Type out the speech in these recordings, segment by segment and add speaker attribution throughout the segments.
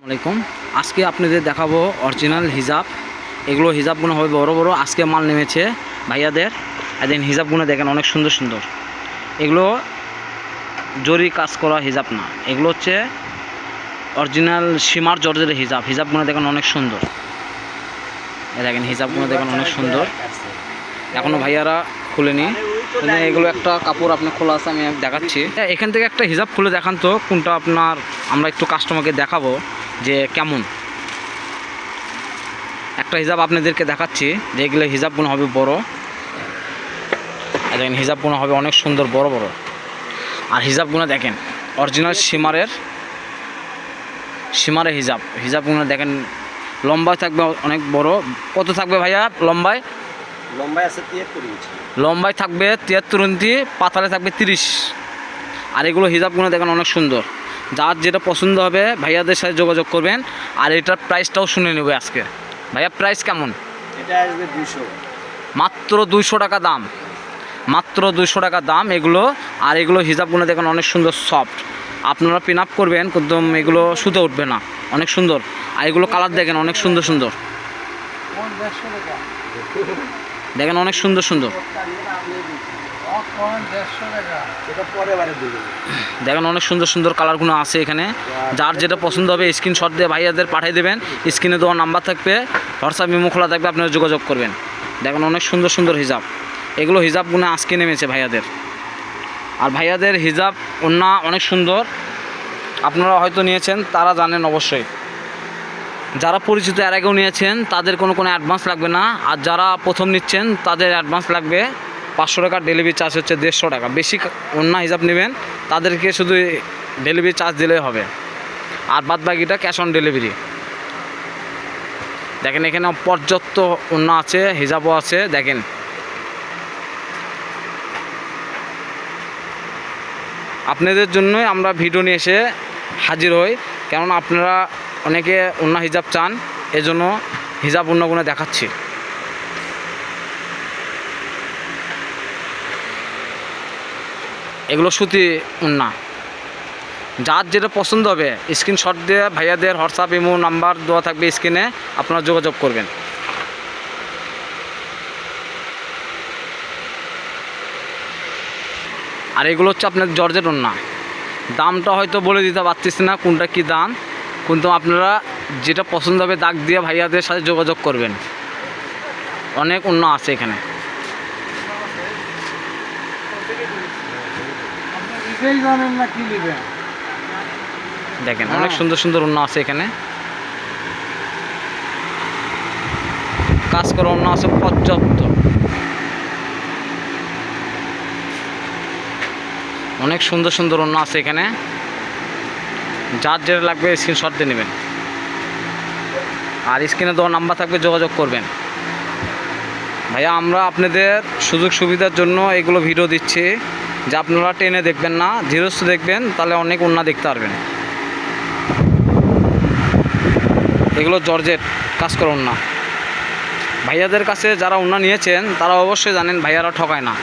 Speaker 1: আসসালামাইকুম। আজকে আপনাদের দেখাবো অরিজিনাল হিজাব। এগুলো হিজাবগুলো হবে বড় বড়। আজকে মাল নেমেছে ভাইয়াদের। এদিন হিজাবগুলো দেখেন অনেক সুন্দর সুন্দর। এগুলো জরি কাজ করা হিজাব না, এগুলো হচ্ছে অরিজিনাল সীমার জর্জের হিজাব। হিজাবগুলো দেখেন অনেক সুন্দর। দেখেন হিজাবগুলো দেখেন অনেক সুন্দর। এখনও ভাইয়ারা খুলেনি। এগুলো একটা কাপড় আপনার খোলা আছে, আমি দেখাচ্ছি। এখান থেকে একটা হিজাব খুলে দেখান তো কোনটা আপনার, আমরা একটু কাস্টমারকে দেখাবো যে কেমন। একটা হিজাব আপনাদেরকে দেখাচ্ছি যে এগুলো হিজাবগুলো হবে বড়। দেখেন হিজাবগুলো হবে অনেক সুন্দর বড় বড়। আর হিজাবগুলো দেখেন অরিজিনাল সীমারের হিজাব। হিজাবগুলো দেখেন লম্বায় থাকবে অনেক বড়। কত থাকবে ভাইয়া লম্বায়?
Speaker 2: লম্বায় আছে 73 ইঞ্চি।
Speaker 1: লম্বায় থাকবে 73 ইঞ্চি, পাতালে থাকবে 30। আর এগুলো হিজাবগুলো দেখেন অনেক সুন্দর। যার যেটা পছন্দ হবে ভাইয়াদের সাথে যোগাযোগ করবেন। আর এটার প্রাইসটাও শুনে নেবে আজকে। ভাইয়া প্রাইস কেমন?
Speaker 2: এটা আসবে 200,
Speaker 1: মাত্র 200 টাকা দাম। মাত্র 200 টাকা দাম এগুলো। আর এগুলো হিজাবগুলো দেখেন অনেক সুন্দর সফট। আপনারা পিন আপ করবেন কিন্তু এগুলো সুতো উঠবে না, অনেক সুন্দর। আর এগুলো কালার দেখেন অনেক সুন্দর সুন্দর। দেখেন অনেক সুন্দর সুন্দর। দেখেন অনেক সুন্দর সুন্দর কালারগুলো আছে এখানে। যার যেটা পছন্দ হবে স্ক্রিনশট দিয়ে ভাইয়াদের পাঠিয়ে দেবেন। স্ক্রিনে দেওয়া নাম্বার থাকবে, হোয়াটসঅ্যাপ মেমো খোলা থাকবে, আপনারা যোগাযোগ করবেন। দেখেন অনেক সুন্দর সুন্দর হিজাব। এগুলো হিজাবগুলো আজকে নেমেছে ভাইয়াদের। আর ভাইয়াদের হিজাব ওন্না অনেক সুন্দর। আপনারা হয়তো নিয়েছেন, তারা জানেন অবশ্যই। যারা পরিচিত এর আগেও নিয়েছেন তাদের কোনো অ্যাডভান্স লাগবে না। আর যারা প্রথম নিচ্ছেন তাদের অ্যাডভান্স লাগবে 500 টাকা। ডেলিভারি চার্জ হচ্ছে 150 টাকা। বেশি অন্য হিসাব নেবেন তাদেরকে শুধু ডেলিভারি চার্জ দিলেই হবে। আর বাদ বাকিটা ক্যাশ অন ডেলিভারি। দেখেন এখানে পর্যাপ্ত অন্য আছে, হিজাবও আছে। দেখেন আপনাদের জন্যই আমরা ভিডিও নিয়ে এসে হাজির হই, কেননা আপনারা অনেকে অন্য হিজাব চান, এজন্য হিজাব অন্যগুলো দেখাচ্ছি। এগুলো সুতি উন্না। যার যেটা পছন্দ হবে স্ক্রিনশট দিয়ে ভাইয়াদের হোয়াটসঅ্যাপ ইমো নাম্বার দেওয়া থাকবে স্ক্রিনে, আপনারা যোগাযোগ করবেন। আর এগুলো হচ্ছে আপনার জর্জেট ওন্না। দামটা হয়তো বলে দিতে পারতেছি না কোনটা কী দাম, কিন্তু আপনারা যেটা পছন্দ হবে দাগ দিয়ে ভাইয়াদের সাথে যোগাযোগ করবেন। অনেক ওন্না আছে এখানে। দেখেন অনেক সুন্দর সুন্দর ওন্না আছে এখানে। কাজ করা ওন্না আছে পর্যাপ্ত। অনেক সুন্দর সুন্দর ওন্না আছে এখানে। যার যেটা লাগবে স্ক্রিনশট দিয়ে নেবেন। আর স্ক্রিনে দেওয়া নাম্বার থাকবে, যোগাযোগ করবেন। ভাইয়া আমরা আপনাদের সুযোগ সুবিধার জন্য এগুলো ভিডিও দিচ্ছি, যে আপনারা টেনে দেখবেন না, ধীরস্থ দেখবেন, তাহলে অনেক ওন্না দেখতে পারবেন। এগুলো জর্জেট কাজ করা ওন্না। ভাইয়াদের কাছে যারা ওন্না নিয়েছেন তারা অবশ্যই জানেন ভাইয়ারা ঠকায় না।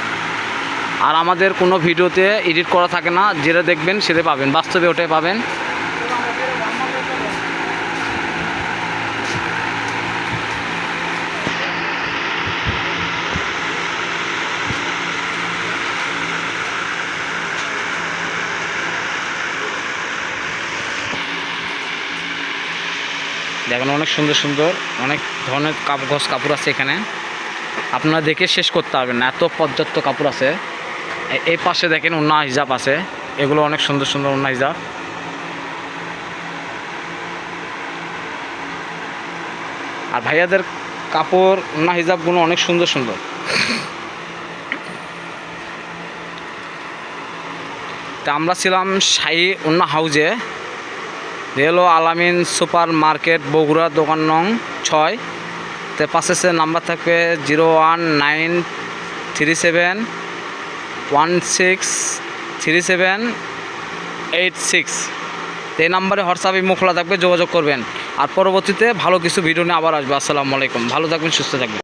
Speaker 1: আর আমাদের কোনো ভিডিওতে এডিট করা থাকে না, যেটা দেখবেন সেটা পাবেন, বাস্তবে ওটাই পাবেন। দেখেন অনেক সুন্দর সুন্দর অনেক ধরনের কাপড় আছে এখানে। আপনারা দেখে শেষ করতে পারবেন না, এত পর্যাপ্ত কাপড় আছে। এই পাশে দেখেন ওন্না হিজাব আছে। এগুলো অনেক সুন্দর সুন্দর ওন্না হিজাব। আর ভাইয়াদের কাপড় ওন্না হিজাবগুলো অনেক সুন্দর সুন্দর। তা আমরা ছিলাম শাহী ওন্না হাউজে, রেলো আলামিন সুপার মার্কেট, বগুড়া, দোকান নং 6। তো পাশে নাম্বার থাকবে 01937163786। এই নাম্বারে হোয়াটসঅ্যাপ ইমো খোলা থাকবে, যোগাযোগ করবেন। আর পরবর্তীতে ভালো কিছু ভিডিও নিয়ে আবার আসবে। আসসালামু আলাইকুম। ভালো থাকবেন, সুস্থ থাকবেন।